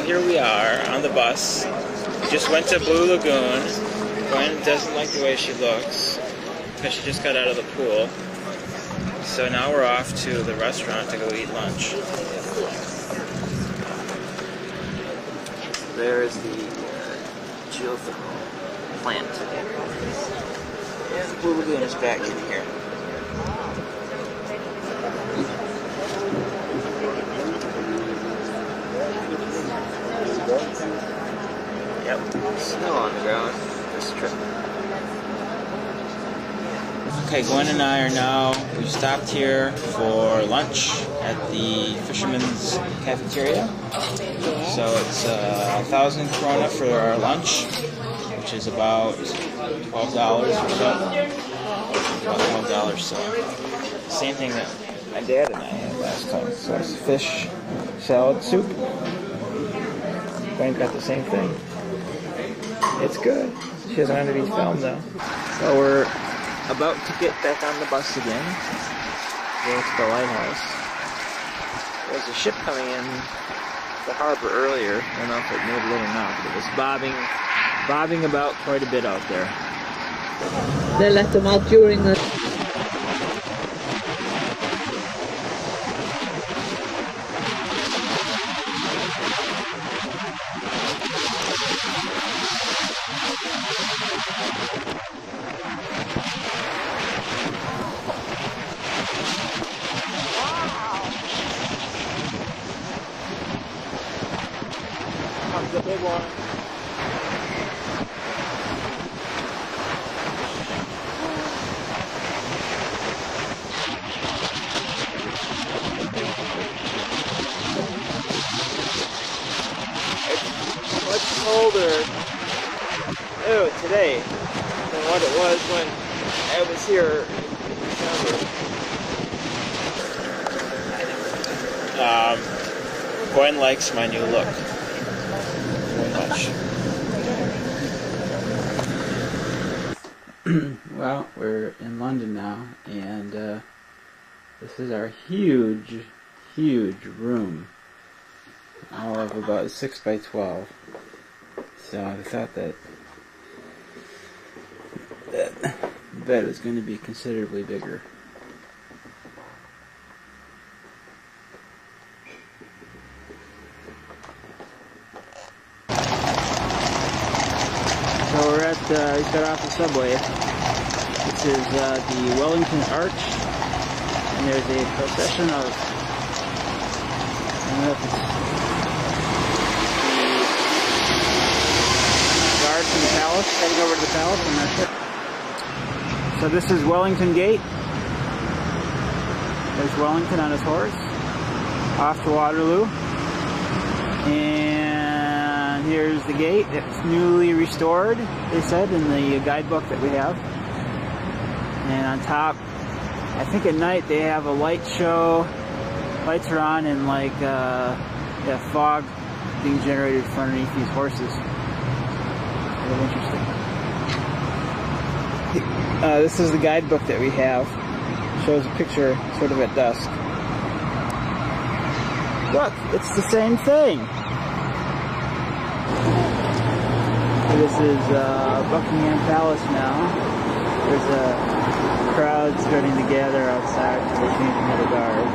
here we are on the bus. Just went to Blue Lagoon. Gwen doesn't like the way she looks because she just got out of the pool. So now we're off to the restaurant to go eat lunch. There's the geothermal plant. And the Blue Lagoon is back in here. Yep, snow on the ground this trip. Okay, Gwen and I are now, we stopped here for lunch at the Fisherman's Cafeteria. So it's 1,000 krona for our lunch, which is about $12 or so. About $12, so same thing that my dad and I had last time. So it's fish salad soup. Gwen got the same thing. It's good. She doesn't have to be filmed though. So we're about to get back on the bus again. Go to the lighthouse. There's a ship coming in the harbor earlier. I don't know if it made it or not, but it was bobbing about quite a bit out there. They let them out during the... The big one. It's much colder today than what it was when I was here in December. Gwen likes my new look. Well, we're in London now, and this is our huge room, all of about 6 by 12. So I thought that the bed was going to be considerably bigger. So we're at, we got off the subway. This is the Wellington Arch, and there's a procession of, I don't know if it's the guards from the palace, heading over to the palace, I'm not sure. So this is Wellington Gate. There's Wellington on his horse, off to Waterloo. And here's the gate. It's newly restored, they said in the guidebook that we have. And on top, I think at night they have a light show. Lights are on and like that fog being generated from underneath these horses. Really interesting. This is the guidebook that we have. It shows a picture sort of at dusk. Look, it's the same thing. This is Buckingham Palace now. There's a crowd starting to gather outside for the changing of the guard.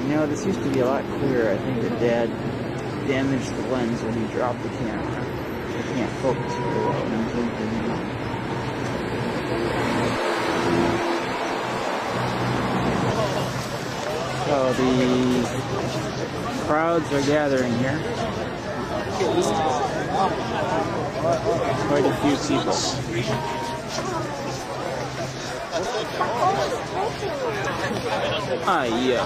You know, this used to be a lot clearer. I think that Dad damaged the lens when he dropped the camera. I can't focus very well when I'm thinking. So the crowds are gathering here. Quite a few people. Ah, yeah.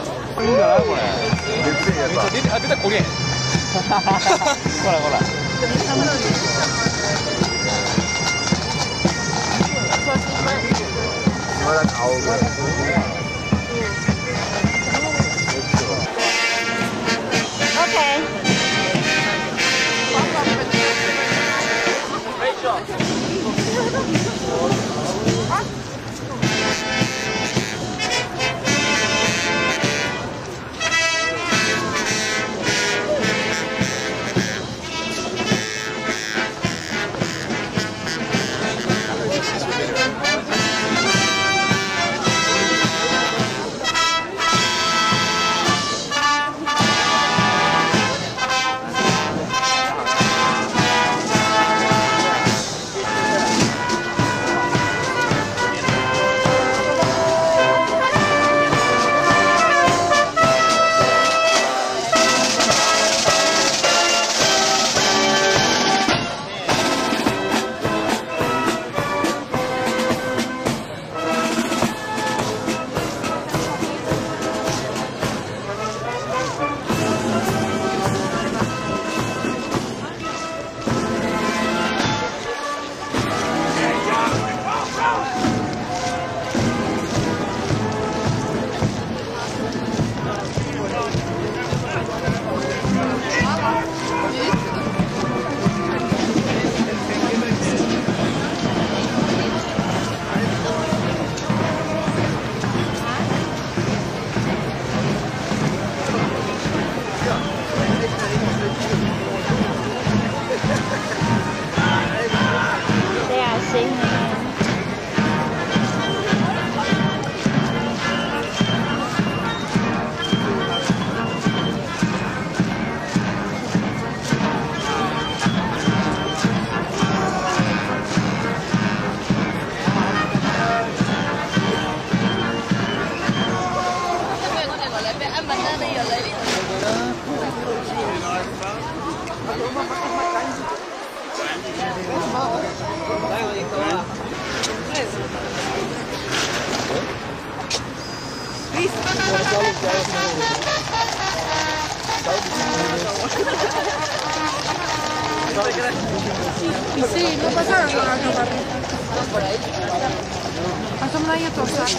Okay. Y sí, no pasaron con la ropa. A to mna je to tak.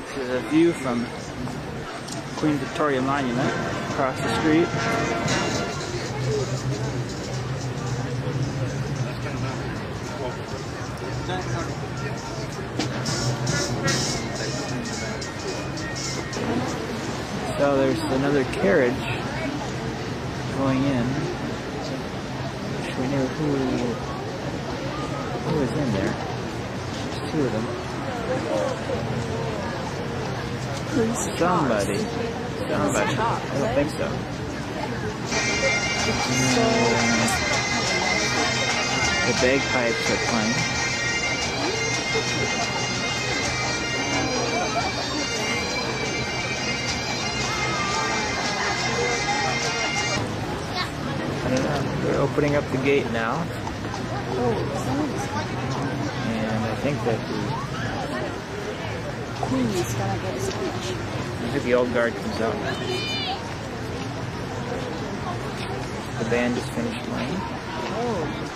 This is a view from Queen Victoria Monument across the street. So there's another carriage going in. Wish we knew who was in there. There's two of them. Somebody. I don't think so. The bagpipes are playing. I don't know. We're opening up the gate now. And I think that the Queen is gonna get a speech. I think the old guard comes out. The band just finished playing. Oh.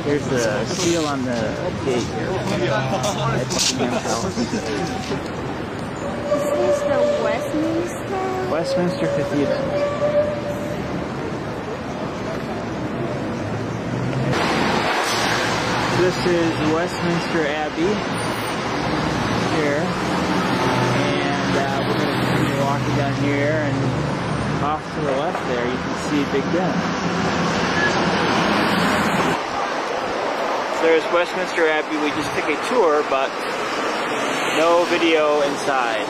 Here's the seal on the gate here. This is the Westminster? Westminster Cathedral. This is Westminster Abbey here, and we're going to continue walking down here, and off to the left there you can see Big Ben. There's Westminster Abbey. We just took a tour, but no video inside.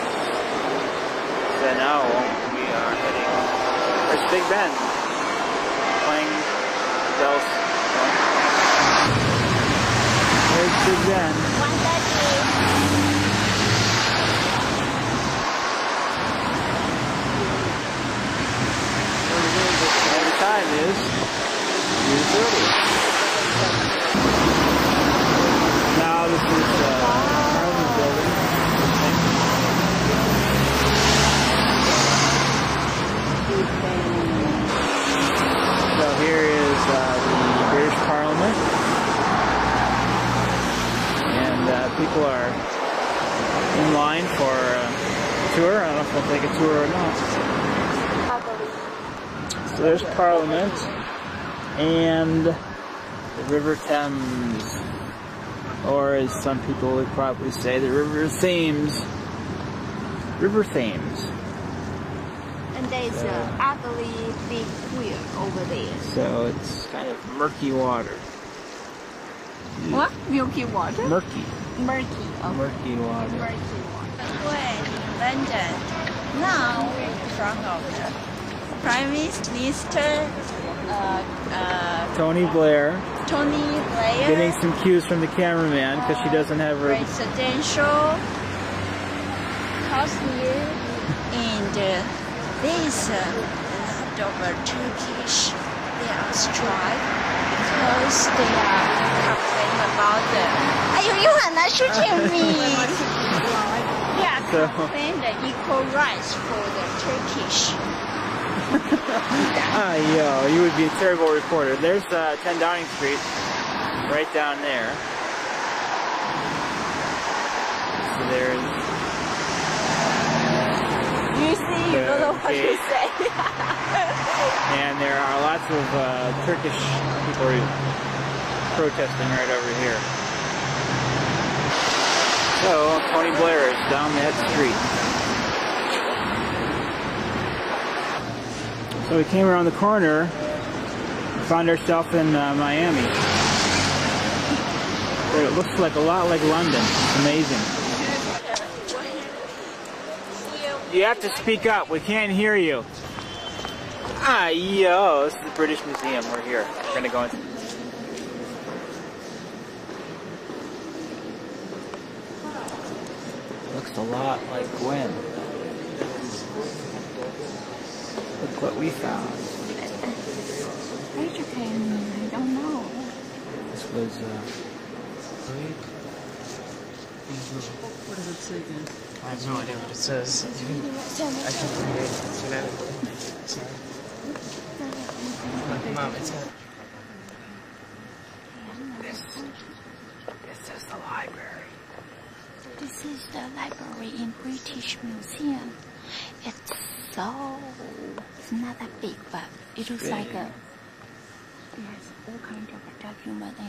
So now we are heading. There's Big Ben playing bells. There's Big Ben. And the time is 2:30. Now this is Parliament Building. So here is the British Parliament. And tour or not. So there's Parliament and the River Thames, or as some people would probably say, the River Thames. River Thames. And there's an ugly big wheel over there. So it's kind of murky water. What? Milky water? Murky. Murky. Oh. Murky water. Murky water. When in London, now in front of the Prime Minister, Tony Blair. Tony Blair. Getting some cues from the cameraman because she doesn't have her. Presidential house here, and there's a lot of Turkish. They are strike because they are complaining about the. 哎呦，又很难说见你。They are complaining the equal rights for the Turkish. Yo, you would be a terrible reporter. There's 10 Downing Street, right down there. So there's. You see, you don't know what to say. And there are lots of Turkish people protesting right over here. So Tony Blair is down that street. So we came around the corner and found ourselves in Miami. But it looks like a lot like London. It's amazing. You have to speak up. We can't hear you. Yo, this is the British Museum. We're here. We're gonna go into. Looks a lot like Gwen. Look what we found. Rachel came, I don't know. This was What does it say again? I have no idea what it says. I can create it. Sorry. Mom, it's a... This is the library. This is the library in British Museum. It's not that big, but it looks like it has all kinds of documents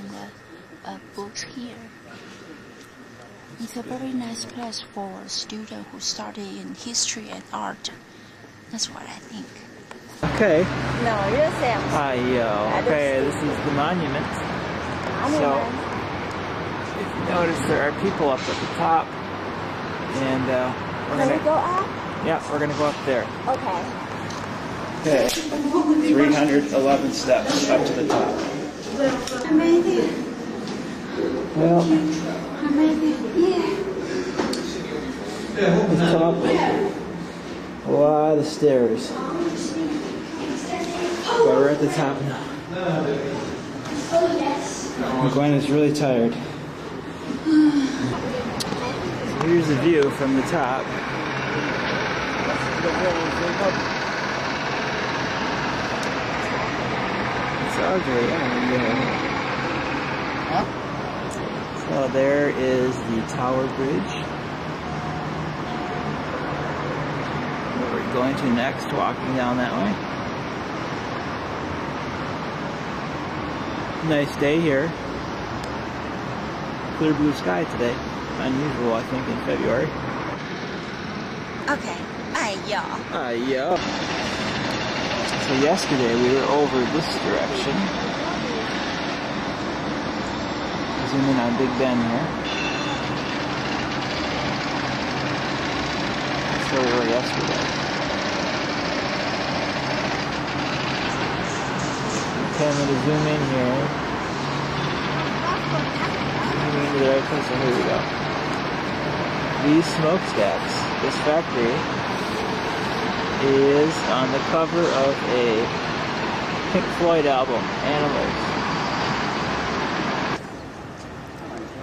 and books here. It's a very nice place for a student who study in history and art. That's what I think. Okay. No, you're Sam. Yo. Okay, this is the monument. So, if you notice, there are people up at the top, and we're Can gonna we go up? Yeah, we're gonna go up there. Okay. Okay. 311 steps up to the top. Well, we've come up a lot of stairs, but we're at the top now. And Gwen is really tired. So here's the view from the top. It's ugly. So there is the Tower Bridge. Where we're going to next, walking down that way. Nice day here. Clear blue sky today. Unusual, I think, in February. Okay. Yeah. So yesterday we were over this direction. Zoom in on Big Ben here. That's where we were yesterday. Okay, I'm going to zoom in here. Zooming into the right place, so here we go. These smokestacks, this factory, is on the cover of a Pink Floyd album, Animals.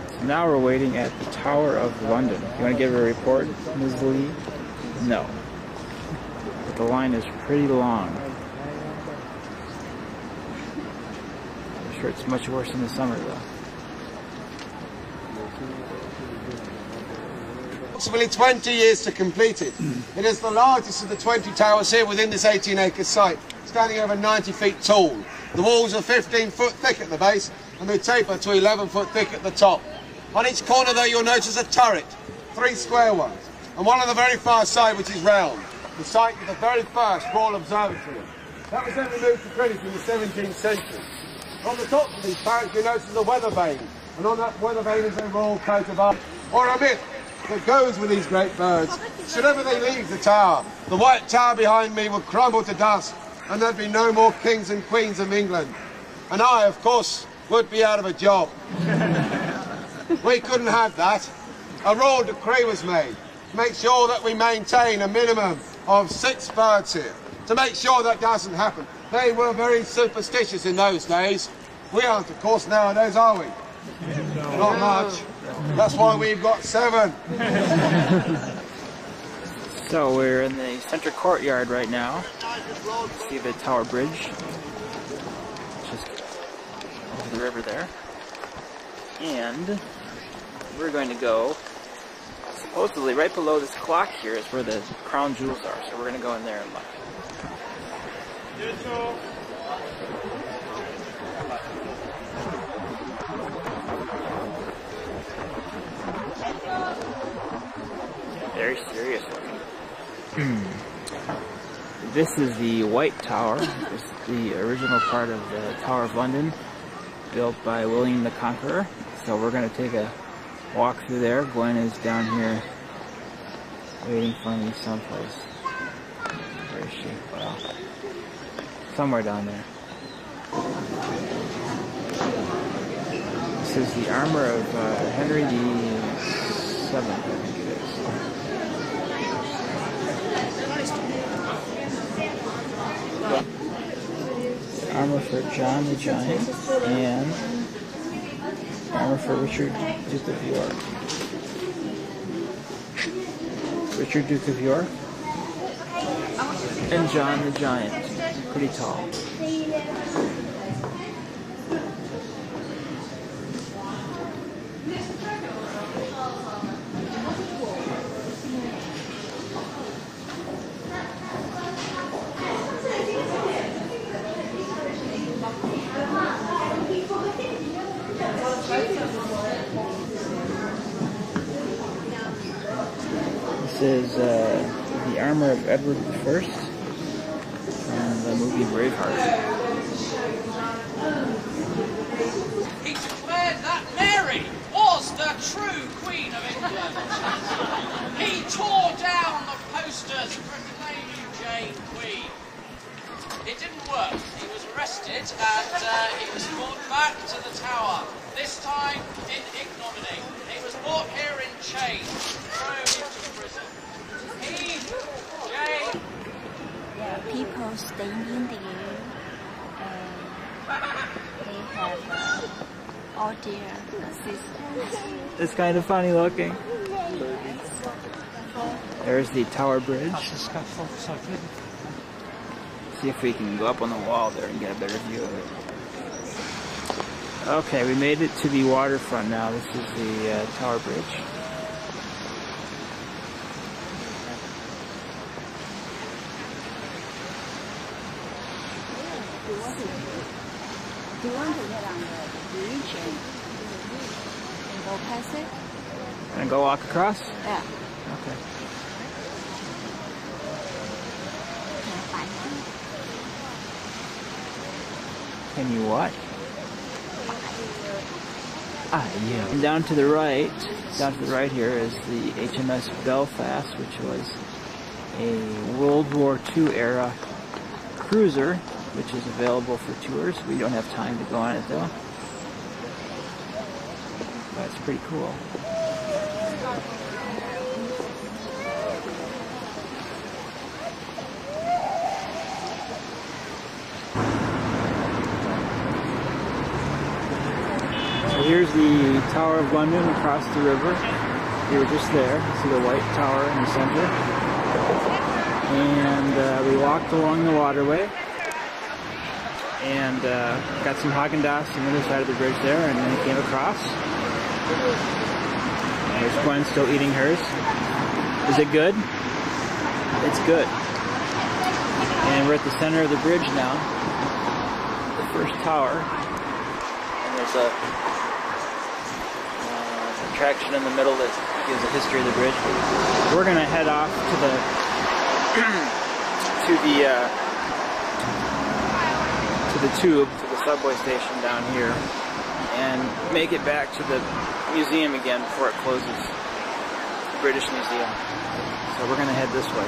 So now we're waiting at the Tower of London. You want to give her a report, Ms. Lee? No. But the line is pretty long. I'm sure it's much worse in the summer though. approximately 20 years to complete it. It is the largest of the 20 towers here within this 18-acre site, standing over 90 feet tall. The walls are 15 foot thick at the base and they taper to 11 foot thick at the top. On each corner there you'll notice a turret, 3 square ones, and one on the very far side which is round, the site of the very first Royal Observatory. That was then removed to Greenwich in the 17th century. On the top of these turrets you notice a weather vane, and on that weather vane is a royal coat of arms, or a myth that goes with these great birds. Should ever they leave the tower, the white tower behind me would crumble to dust, and there'd be no more kings and queens of England. And I, of course, would be out of a job. We couldn't have that. A royal decree was made to make sure that we maintain a minimum of 6 birds here, to make sure that doesn't happen. They were very superstitious in those days. We aren't, of course, nowadays, are we? Not much. That's why we've got 7. So we're in the center courtyard right now. See the Tower Bridge, just over the river there. And we're going to go, supposedly right below this clock here is where the crown jewels are. So we're going to go in there and look. Very serious looking. This is the White Tower. It's the original part of the Tower of London, built by William the Conqueror. So we're going to take a walk through there. Gwen is down here waiting for me someplace. Where is she? Well, somewhere down there. This is the armor of Henry VII, I think it is. Armor for John the Giant and armor for Richard, Duke of York. Richard, Duke of York and John the Giant. Pretty tall. This is the armor of Edward I from the movie Braveheart. He declared that Mary was the true Queen of England. He tore down the posters proclaiming Jane Queen. It didn't work. He was arrested and he was brought back to the tower. This time in ignominy. He was brought here in chains, thrown into prison. He, Jane. There are people standing there. They have all their assistants. It's kind of funny looking. There's the Tower Bridge. See if we can go up on the wall there and get a better view of it. Okay, we made it to the waterfront now. This is the Tower Bridge. Do you want to get on the bridge and go past it? And go walk across? Yeah. Okay. Can you what? Yeah. And down to the right here is the HMS Belfast, which was a World War II era cruiser, which is available for tours. We don't have time to go on it though. But it's pretty cool. So here's the Tower of London across the river. We were just there. You see the white tower in the center. And we walked along the waterway. And got some Haagen-Dazs on the other side of the bridge there, and then came across. And there's Gwen still eating hers. Is it good? It's good. And we're at the center of the bridge now. The first tower. And there's a attraction in the middle that gives a history of the bridge. We're gonna head off to the tube, to the subway station down here, and make it back to the museum again before it closes. The British Museum. So we're gonna head this way.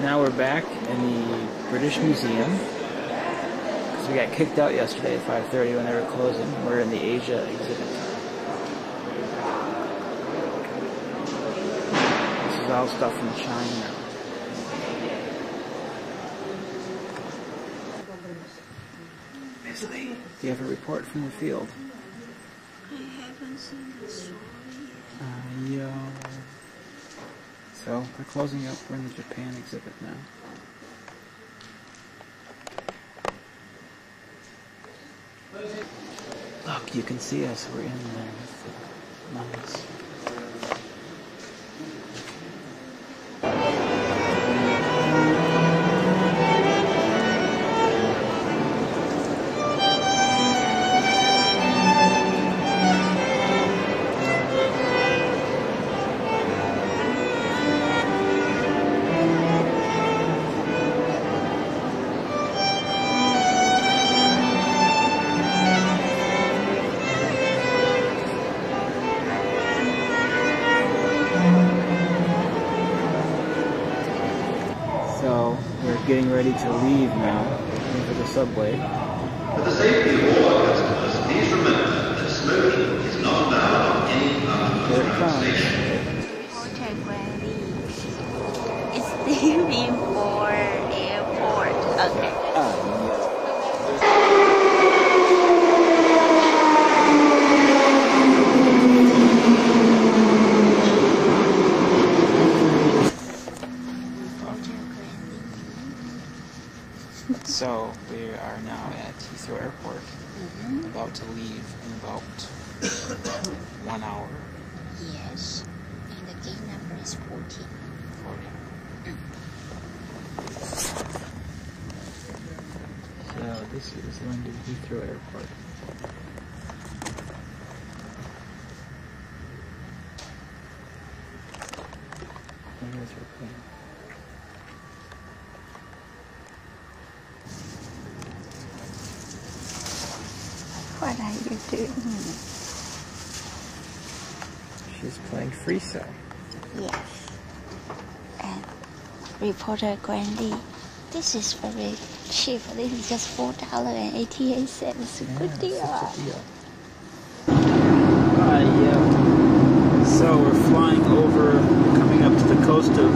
Now we're back in the British Museum because we got kicked out yesterday at 5:30 when they were closing. We're in the Asia exhibit. This is all stuff from China. Miss Lee, do you have a report from the field? I haven't seen the story yet. Yeah. So they're closing up. We're in the Japan exhibit now. Look, you can see us. We're in there with the mummies. So we're getting ready to leave now, for the subway. For the safety of all our customers, please remember that smoking is not allowed on any Here it comes. station. Hotel Granby. It's leaving for airport. Okay. So we are now at Heathrow Airport, about to leave in about 1 hour. Yes. And the gate number is 14. 40. So this is London Heathrow Airport. And here's her plane. What are you doing? She's playing freestyle. Yes. And reporter Grandy. This is very cheap. This is just $4.88. Good deal. Such a deal. Yeah. So we're flying over, coming up to the coast of